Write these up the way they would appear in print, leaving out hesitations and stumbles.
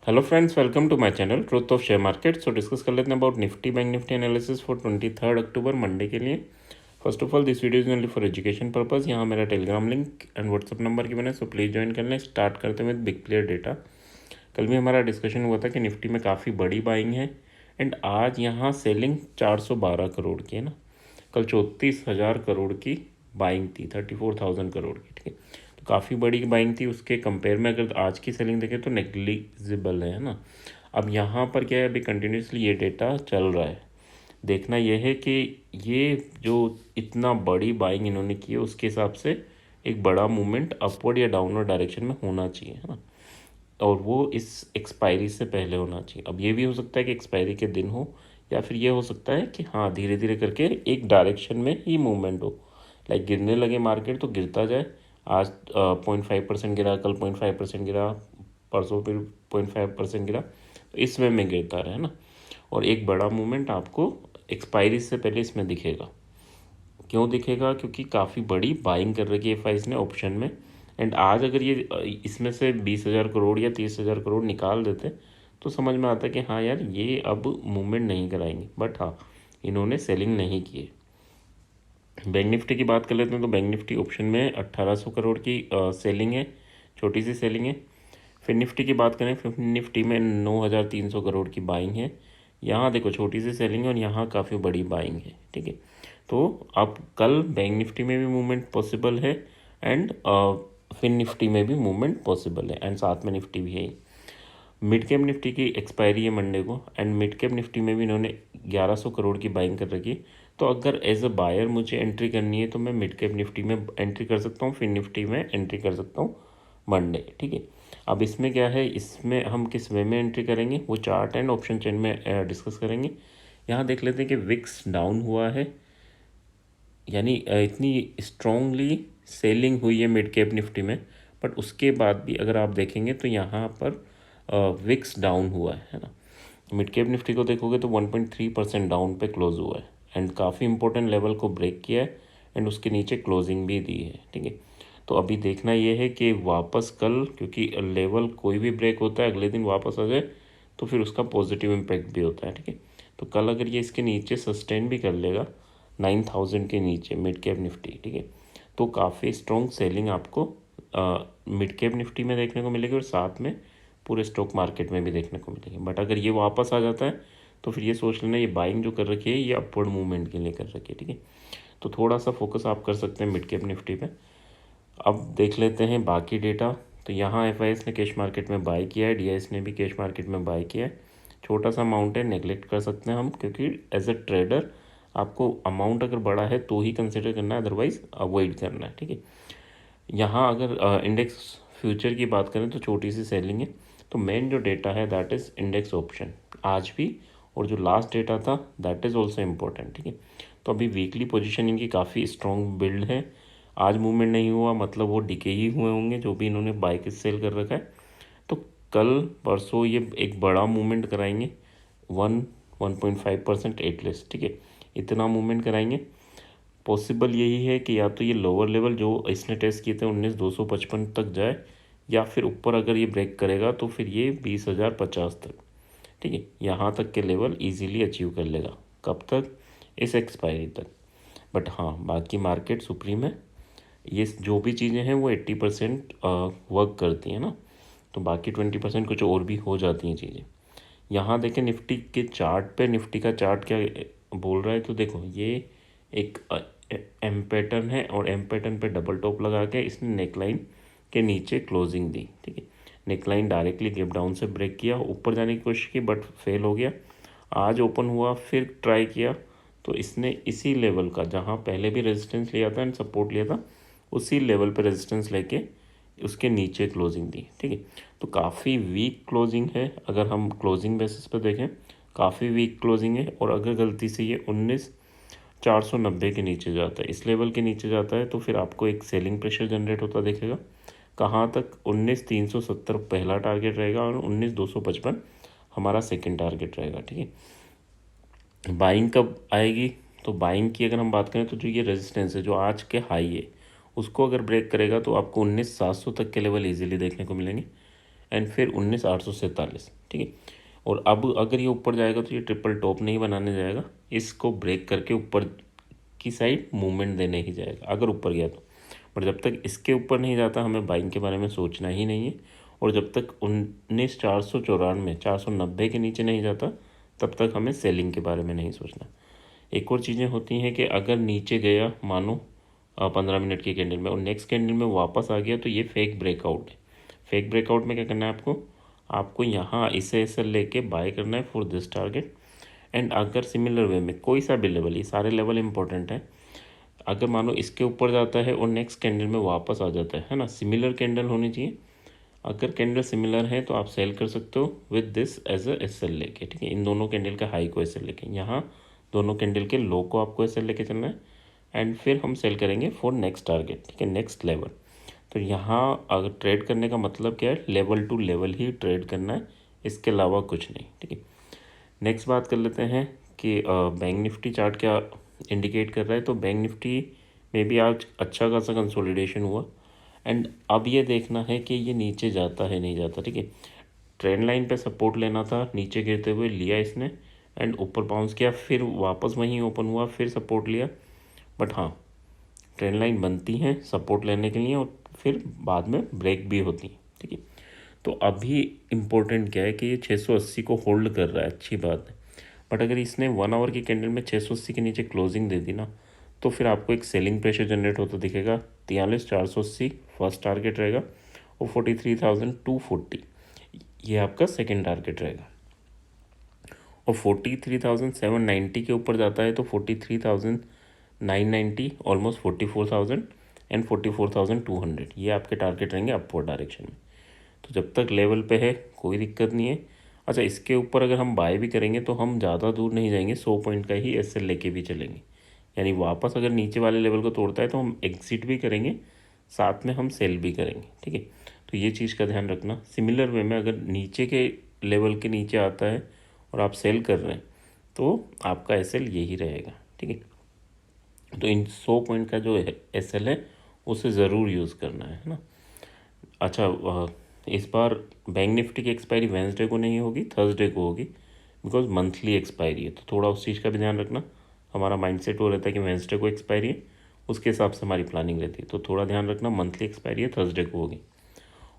Hello friends, welcome to my channel truth of share market. So discuss कर लेते हैं about Nifty Bank Nifty analysis for 23 October Monday के लिए। First of all this video is only for education purpose. यहाँ मेरा Telegram link and WhatsApp number की बने, so please join कर लें। स्टार्ट करते हैं विद बिग प्लेयर डेटा। कल भी हमारा डिस्कशन हुआ था कि निफ्टी में काफ़ी बड़ी बाइंग है एंड आज यहाँ सेलिंग 412 करोड़ की है ना। कल 34,000 करोड़ की बाइंग थी, 34,000 करोड़ की, ठीक है। तो काफ़ी बड़ी बाइंग थी, उसके कंपेयर में अगर आज की सेलिंग देखें तो नेग्लिजिबल है ना। अब यहाँ पर क्या है, अभी कंटिन्यूसली ये डेटा चल रहा है। देखना यह है कि ये जो इतना बड़ी बाइंग इन्होंने की है उसके हिसाब से एक बड़ा मूवमेंट अपवर्ड या डाउनवर्ड डायरेक्शन में होना चाहिए, है ना। और वो इस एक्सपायरी से पहले होना चाहिए। अब ये भी हो सकता है कि एक्सपायरी के दिन हो, या फिर ये हो सकता है कि हाँ धीरे धीरे करके एक डायरेक्शन में ही मूवमेंट हो। लाइक गिरने लगे मार्केट तो गिरता जाए। आज 0.5% गिरा, कल 0.5% गिरा, परसों फिर 0.5% गिरा, तो इस वे में गिरता रहे ना। और एक बड़ा मूवमेंट आपको एक्सपायरी से पहले इसमें दिखेगा। क्यों दिखेगा? क्योंकि काफ़ी बड़ी बाइंग कर रखी है एफ ने ऑप्शन में। एंड आज अगर ये इसमें से 20,000 करोड़ या 30,000 करोड़ निकाल देते तो समझ में आता कि हाँ यार ये अब मूवमेंट नहीं कराएंगे, बट हाँ इन्होंने सेलिंग नहीं की है। बैंक निफ्टी की बात कर लेते हैं तो बैंक निफ्टी ऑप्शन में 1800 करोड़ की सेलिंग है, छोटी सी सेलिंग है। फिर निफ्टी की बात करें, फिर निफ्टी में 9,300 करोड़ की बाइंग है। यहाँ देखो छोटी सी सेलिंग है और यहाँ काफ़ी बड़ी बाइंग है, ठीक है। तो अब कल बैंक निफ्टी में भी मूवमेंट पॉसिबल है एंड फिर निफ्टी में भी मूवमेंट पॉसिबल है एंड साथ में निफ्टी भी है। मिड कैप निफ्टी की एक्सपायरी है मंडे को एंड मिड कैप निफ्टी में भी इन्होंने 1100 करोड़ की बाइंग कर रखी। तो अगर एज अ बायर मुझे एंट्री करनी है तो मैं मिड कैप निफ्टी में एंट्री कर सकता हूँ, फिर निफ्टी में एंट्री कर सकता हूँ मंडे, ठीक है। अब इसमें क्या है, इसमें हम किस वे में एंट्री करेंगे वो चार्ट एंड ऑप्शन चेन में डिस्कस करेंगे। यहाँ देख लेते हैं कि विक्स डाउन हुआ है, यानी इतनी स्ट्रॉन्गली सेलिंग हुई है मिड कैप निफ्टी में, बट उसके बाद भी अगर आप देखेंगे तो यहाँ पर विक्स डाउन हुआ है ना। मिड कैप निफ्टी को देखोगे तो 1.3% डाउन पे क्लोज हुआ है एंड काफ़ी इंपॉर्टेंट लेवल को ब्रेक किया है एंड उसके नीचे क्लोजिंग भी दी है, ठीक है। तो अभी देखना ये है कि वापस कल, क्योंकि लेवल कोई भी ब्रेक होता है अगले दिन वापस आ जाए तो फिर उसका पॉजिटिव इम्पैक्ट भी होता है, ठीक है। तो कल अगर ये इसके नीचे सस्टेन भी कर लेगा 9,000 के नीचे मिड कैप निफ्टी, ठीक है, तो काफ़ी स्ट्रॉन्ग सेलिंग आपको मिड कैप निफ्टी में देखने को मिलेगी और साथ में पूरे स्टॉक मार्केट में भी देखने को मिलेगी। बट अगर ये वापस आ जाता है तो फिर ये सोच लेना ये बाइंग जो कर रखी है ये अपवर्ड मूवमेंट के लिए कर रखी है, ठीक है। तो थोड़ा सा फोकस आप कर सकते हैं मिड कैप निफ्टी पे। अब देख लेते हैं बाकी डेटा। तो यहाँ एफ ने कैश मार्केट में बाई किया है, डी ने भी कैश मार्केट में बाई किया है। छोटा सा अमाउंट है, नेगलेक्ट कर सकते हैं हम, क्योंकि एज अ ट्रेडर आपको अमाउंट अगर बड़ा है तो ही कंसिडर करना है, अदरवाइज अवॉइड करना है, ठीक है। यहाँ अगर इंडेक्स फ्यूचर की बात करें तो छोटी सी सेलिंग है। तो मेन जो डेटा है दैट इज़ इंडेक्स ऑप्शन आज भी, और जो लास्ट डेटा था दैट इज़ ऑल्सो इम्पोर्टेंट, ठीक है। तो अभी वीकली पोजीशन इनकी काफ़ी स्ट्रॉन्ग बिल्ड है। आज मूवमेंट नहीं हुआ मतलब वो डिके ही हुए होंगे जो भी इन्होंने बाय के सेल कर रखा है। तो कल परसों ये एक बड़ा मूवमेंट कराएंगे, 1.5% एटलीस्ट, ठीक है, इतना मूवमेंट कराएंगे। पॉसिबल यही है कि या तो ये लोअर लेवल जो इसने टेस्ट किए थे 19,255 तक जाए, या फिर ऊपर अगर ये ब्रेक करेगा तो फिर ये 20,050 तक, ठीक है, यहाँ तक के लेवल इजीली अचीव कर लेगा। कब तक? इस एक्सपायरी तक। बट हाँ बाकी मार्केट सुप्रीम है, ये जो भी चीज़ें हैं वो 80% वर्क करती हैं ना, तो बाकी 20% कुछ और भी हो जाती हैं चीज़ें। यहाँ देखें निफ्टी के चार्ट पे, निफ्टी का चार्ट क्या बोल रहा है, तो देखो ये एक एम पैटर्न है और एम पैटर्न पे डबल टॉप लगा के इसने नेकलाइन के नीचे क्लोजिंग दी, ठीक है। नेकलाइन डायरेक्टली गैप डाउन से ब्रेक किया, ऊपर जाने की कोशिश की बट फेल हो गया। आज ओपन हुआ, फिर ट्राई किया, तो इसने इसी लेवल का जहाँ पहले भी रेजिस्टेंस लिया था एंड सपोर्ट लिया था उसी लेवल पे रेजिस्टेंस लेके उसके नीचे क्लोजिंग दी, ठीक है। तो काफ़ी वीक क्लोजिंग है, अगर हम क्लोजिंग बेसिस पे देखें काफ़ी वीक क्लोजिंग है। और अगर गलती से ये 19,490 के नीचे जाता है, इस लेवल के नीचे जाता है, तो फिर आपको एक सेलिंग प्रेशर जनरेट होता दिखेगा। कहाँ तक? 19,370 पहला टारगेट रहेगा और 19,255 हमारा सेकंड टारगेट रहेगा, ठीक है। बाइंग कब आएगी? तो बाइंग की अगर हम बात करें तो जो ये रेजिस्टेंस है जो आज के हाई है उसको अगर ब्रेक करेगा तो आपको 19,700 तक के लेवल इजीली देखने को मिलेंगे। एंड फिर 19,847, ठीक है। और अब अगर ये ऊपर जाएगा तो ये ट्रिपल टॉप नहीं बनाने जाएगा, इसको ब्रेक करके ऊपर की साइड मूवमेंट देने ही जाएगा अगर ऊपर गया तो। पर जब तक इसके ऊपर नहीं जाता हमें बाइंग के बारे में सोचना ही नहीं है, और जब तक 19,494 490 के नीचे नहीं जाता तब तक हमें सेलिंग के बारे में नहीं सोचना। एक और चीज़ें होती हैं कि अगर नीचे गया मानो 15 मिनट की कैंडल में और नेक्स्ट कैंडल में वापस आ गया तो ये फेक ब्रेकआउट है। फेक ब्रेकआउट में क्या करना है आपको यहाँ इसे ऐसे लेके बाय करना है फॉर दिस टारगेट। एंड अगर सिमिलर वे में कोई सा भी लेवल, ये सारे लेवल इंपॉर्टेंट है, अगर मानो इसके ऊपर जाता है और नेक्स्ट कैंडल में वापस आ जाता है ना, सिमिलर कैंडल होनी चाहिए। अगर कैंडल सिमिलर है तो आप सेल कर सकते हो with this as a S L लेके, ठीक है। इन दोनों कैंडल का हाई को एस एल लेके, यहाँ दोनों कैंडल के लो को आपको एस एल लेके चलना है, एंड फिर हम सेल करेंगे फॉर नेक्स्ट टारगेट, ठीक है, नेक्स्ट लेवल। तो यहाँ अगर ट्रेड करने का मतलब क्या है, लेवल टू लेवल ही ट्रेड करना है, इसके अलावा कुछ नहीं, ठीक है। नेक्स्ट बात कर लेते हैं कि बैंक निफ्टी चार्ट क्या इंडिकेट कर रहा है। तो बैंक निफ्टी में भी आज अच्छा खासा कंसोलिडेशन हुआ, एंड अब ये देखना है कि ये नीचे जाता है नहीं जाता, ठीक है। ट्रेंड लाइन पे सपोर्ट लेना था, नीचे गिरते हुए लिया इसने, एंड ऊपर बाउंस किया, फिर वापस वहीं ओपन हुआ, फिर सपोर्ट लिया। बट हाँ, ट्रेंड लाइन बनती हैं सपोर्ट लेने के लिए और फिर बाद में ब्रेक भी होती हैं, ठीक है। तो अभी इम्पोर्टेंट क्या है कि ये 680 को होल्ड कर रहा है, अच्छी बात है। बट अगर इसने 1 आवर की कैंडल में 680 के नीचे क्लोजिंग दे दी ना, तो फिर आपको एक सेलिंग प्रेशर जनरेट होता दिखेगा। 43,480 फर्स्ट टारगेट रहेगा, और 43,240 ये आपका सेकेंड टारगेट रहेगा। और 43,790 के ऊपर जाता है तो 43,990, ऑलमोस्ट 44,000 एंड 44,200 ये आपके टारगेट रहेंगे अपवर्ड डायरेक्शन में। तो जब तक लेवल पे है कोई दिक्कत नहीं है। अच्छा, इसके ऊपर अगर हम बाय भी करेंगे तो हम ज़्यादा दूर नहीं जाएंगे, 100 पॉइंट का ही एस एल लेके भी चलेंगे। यानी वापस अगर नीचे वाले लेवल को तोड़ता है तो हम एग्जिट भी करेंगे, साथ में हम सेल भी करेंगे, ठीक है। तो ये चीज़ का ध्यान रखना। सिमिलर वे में अगर नीचे के लेवल के नीचे आता है और आप सेल कर रहे हैं तो आपका एस एल यही रहेगा, ठीक है। तो इन 100 पॉइंट का जो एस एल है उसे ज़रूर यूज़ करना है ना। अच्छा, इस बार बैंक निफ्टी की एक्सपायरी वेंसडे को नहीं होगी, थर्सडे को होगी, बिकॉज मंथली एक्सपायरी है। तो थोड़ा उस चीज़ का भी ध्यान रखना। हमारा माइंडसेट वो रहता है कि वेंसडे को एक्सपायरी है, उसके हिसाब से हमारी प्लानिंग रहती है। तो थोड़ा ध्यान रखना, मंथली एक्सपायरी है, थर्सडे को होगी।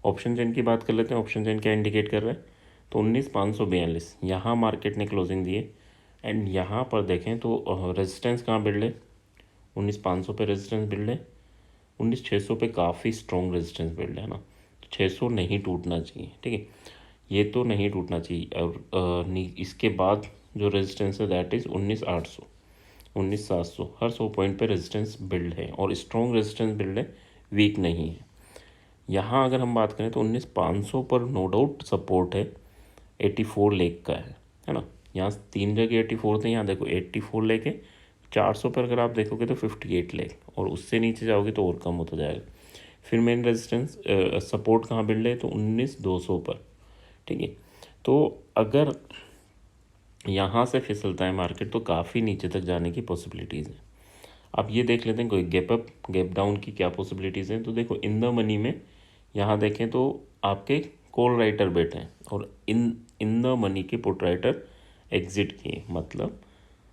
ऑप्शन चेन की बात कर लेते हैं। ऑप्शन चेन क्या इंडिकेट कर रहा है, तो 19,542 यहाँ मार्केट ने क्लोजिंग दी है। एंड यहाँ पर देखें तो रेजिस्टेंस कहाँ बिल्ड है, 19,500 पे रेजिस्टेंस बिल्ड है, 19,600 पे काफ़ी स्ट्रॉन्ग रेजिस्टेंस बिल्ड है ना। तो 600 नहीं टूटना चाहिए, ठीक है, ये तो नहीं टूटना चाहिए। और इसके बाद जो रेजिस्टेंस है दैट इज़ 19,800 19,700, हर 100 पॉइंट पे रेजिस्टेंस बिल्ड है और स्ट्रॉन्ग रेजिस्टेंस बिल्ड है, वीक नहीं है। यहाँ अगर हम बात करें तो 19,500 पर नो डाउट सपोर्ट है, 84 लेक का है ना। यहाँ 3 जगह 84 थे, यहाँ देखो 84 लेके 400 पर अगर आप देखोगे तो 58 लेक, और उससे नीचे जाओगे तो और कम होता जाएगा। फिर मेन रेजिस्टेंस सपोर्ट कहाँ बिल्ड है, तो 19,200 पर, ठीक है। तो अगर यहाँ से फिसलता है मार्केट तो काफ़ी नीचे तक जाने की पॉसिबिलिटीज़ हैं। अब ये देख लेते हैं कोई गैप अप गैप डाउन की क्या पॉसिबिलिटीज़ हैं। तो देखो इन द मनी में यहाँ देखें तो आपके कॉल राइटर बैठे हैं, और इन द मनी के पुट राइटर एग्जिट किए, मतलब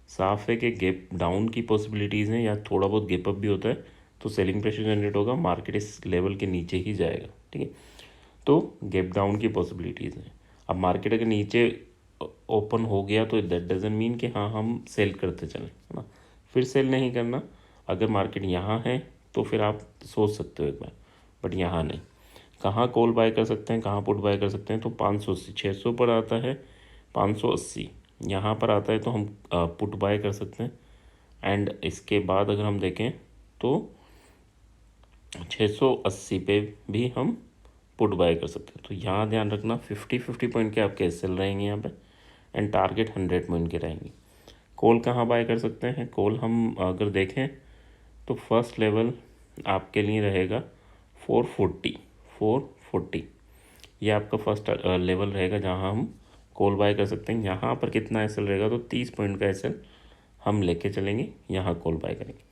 साफ है कि गैप डाउन की पॉसिबिलिटीज़ हैं, या थोड़ा बहुत गैप अप भी होता है तो सेलिंग प्रेशर जनरेट होगा, मार्केट इस लेवल के नीचे ही जाएगा, ठीक है। तो गैप डाउन की पॉसिबिलिटीज़ हैं। अब मार्केट अगर नीचे ओपन हो गया तो दैट डजंट मीन कि हाँ हम सेल करते चलें, है ना। फिर सेल नहीं करना। अगर मार्केट यहाँ है तो फिर आप सोच सकते हो एक बार, बट यहाँ नहीं। कहाँ कॉल बाय कर सकते हैं, कहाँ पुट बाय कर सकते हैं, तो 580 600 पर आता है, 580 यहाँ पर आता है तो हम पुट बाय कर सकते हैं। एंड इसके बाद अगर हम देखें तो 680 पे भी हम पुट बाय कर सकते हैं। तो यहाँ ध्यान रखना 50 पॉइंट के आपके एस एल रहेंगे यहाँ पे, एंड टारगेट 100 पॉइंट के रहेंगे। कॉल कहाँ बाय कर सकते हैं, कॉल हम अगर देखें तो फर्स्ट लेवल आपके लिए रहेगा 440 ये आपका फर्स्ट लेवल रहेगा जहाँ हम कॉल बाय कर सकते हैं। यहाँ पर कितना एस एल रहेगा, तो 30 पॉइंट का एस एल हम लेके चलेंगे, यहाँ कॉल बाय करेंगे।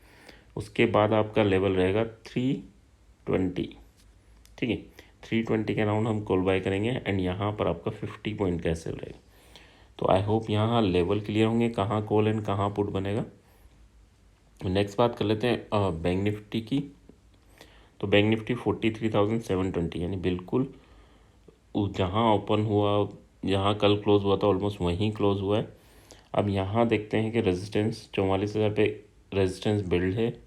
उसके बाद आपका लेवल रहेगा 320, ठीक है। 320 के अराउंड हम कॉल बाय करेंगे एंड यहाँ पर आपका 50 पॉइंट का एसएल रहेगा। तो आई होप यहाँ लेवल क्लियर होंगे कहाँ कॉल एंड कहाँ पुट बनेगा। नेक्स्ट बात कर लेते हैं बैंक निफ्टी की। तो बैंक निफ्टी 43,720 यानी बिल्कुल जहाँ ओपन हुआ, जहाँ कल क्लोज हुआ था ऑलमोस्ट वहीं क्लोज हुआ है। अब यहाँ देखते हैं कि रेजिस्टेंस 44,000 पे रेजिस्टेंस बिल्ड है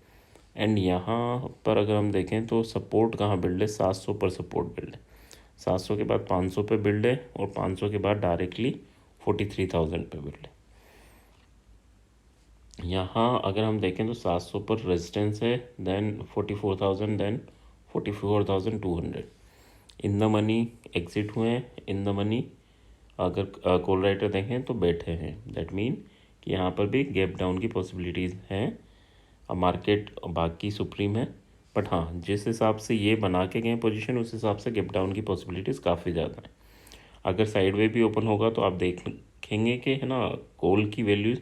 एंड यहाँ पर अगर हम देखें तो सपोर्ट कहाँ बिल्ड है, 700 पर सपोर्ट बिल्ड है। 700 के बाद 500 पे बिल्ड है और 500 के बाद डायरेक्टली 43,000 पे बिल्ड है। यहाँ अगर हम देखें तो 700 पर रेजिस्टेंस है, then 44,000, then 44,200 in the money exit हुए हैं, इन द मनी अगर कॉल राइटर देखें तो बैठे हैं। दैट मीन कि यहाँ पर भी गैप डाउन की पॉसिबिलिटीज़ हैं। अब मार्केट बाकी सुप्रीम है, बट हाँ जिस हिसाब से ये बना के गए पोजीशन उस हिसाब से गैप डाउन की पॉसिबिलिटीज़ काफ़ी ज़्यादा हैं। अगर साइडवे भी ओपन होगा तो आप देखेंगे कि है ना कॉल की वैल्यूज़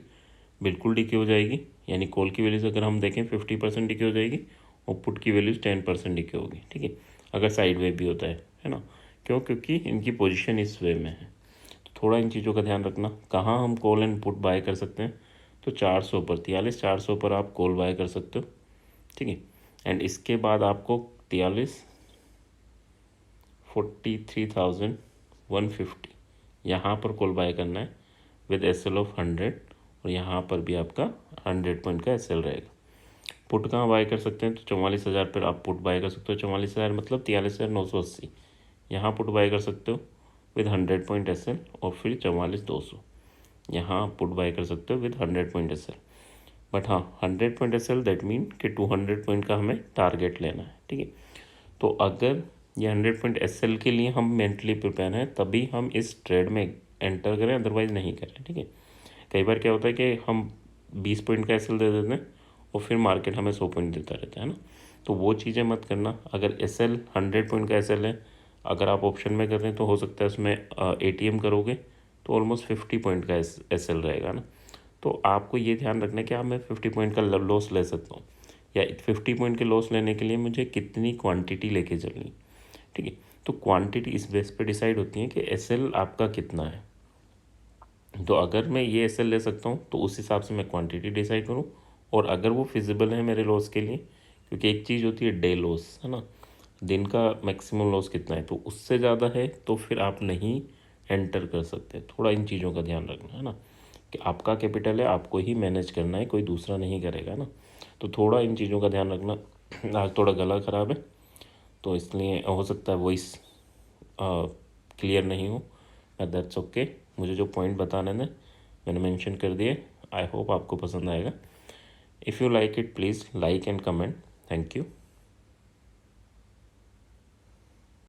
बिल्कुल डिके हो जाएगी, यानी कॉल की वैल्यूज़ अगर हम देखें 50% डिके हो जाएगी और पुट की वैल्यूज़ 10% डिके होगी। ठीक है, अगर साइडवे भी होता है ना। क्यों? क्योंकि इनकी पोजीशन इस वे में है। तो थोड़ा इन चीज़ों का ध्यान रखना। कहाँ हम कॉल एंड पुट बाय कर सकते हैं? तो 400 पर 43,400 पर आप कॉल बाय कर सकते हो। ठीक है, एंड इसके बाद आपको 43,150 यहाँ पर कॉल बाय करना है विद एसएल ऑफ 100 और यहाँ पर भी आपका 100 पॉइंट का एसएल रहेगा। पुट कहाँ बाय कर सकते हैं? तो 44,000 पर आप पुट बाय कर सकते हो। 44,000 मतलब 43,980 यहाँ पुट बाय कर सकते हो विद 100 पॉइंट एसएल और फिर 44,200 यहाँ पुट बाय कर सकते हो विद 100 पॉइंट एसएल। बट हाँ 100 पॉइंट एसएल दैट मीन कि 200 पॉइंट का हमें टारगेट लेना है। ठीक है, तो अगर ये 100 पॉइंट एसएल के लिए हम मेंटली प्रिपेयर हैं तभी हम इस ट्रेड में एंटर करें, अदरवाइज़ नहीं करें। ठीक है, कई बार क्या होता है कि हम 20 पॉइंट का एसएल दे देते हैं और फिर मार्केट हमें 100 पॉइंट देता रहता है ना। तो वो चीज़ें मत करना। अगर एसएल 100 पॉइंट का एसएल है, अगर आप ऑप्शन में कर रहे हैं तो हो सकता है उसमें एटीएम करोगे तो ऑलमोस्ट 50 पॉइंट का एसएल रहेगा ना। तो आपको ये ध्यान रखना है कि मैं 50 पॉइंट का लॉस ले सकता हूँ या 50 पॉइंट के लॉस लेने के लिए मुझे कितनी क्वांटिटी लेके चलनी। ठीक है, तो क्वांटिटी इस बेस पे डिसाइड होती है कि एसएल आपका कितना है। तो अगर मैं ये एसएल ले सकता हूँ तो उस हिसाब से मैं क्वांटिटी डिसाइड करूँ, और अगर वो फिजिबल है मेरे लॉस के लिए, क्योंकि एक चीज़ होती है डे लॉस है ना, दिन का मैक्सिमम लॉस कितना है, तो उससे ज़्यादा है तो फिर आप नहीं एंटर कर सकते। थोड़ा इन चीज़ों का ध्यान रखना है ना कि आपका कैपिटल है, आपको ही मैनेज करना है, कोई दूसरा नहीं करेगा ना। तो थोड़ा इन चीज़ों का ध्यान रखना। आज थोड़ा गला ख़राब है तो इसलिए हो सकता है वॉइस क्लियर नहीं हो, दैट्स ओके। मुझे जो पॉइंट बताने थे मैंने मेंशन कर दिए। आई होप आपको पसंद आएगा। If you like it please like and comment. Thank you.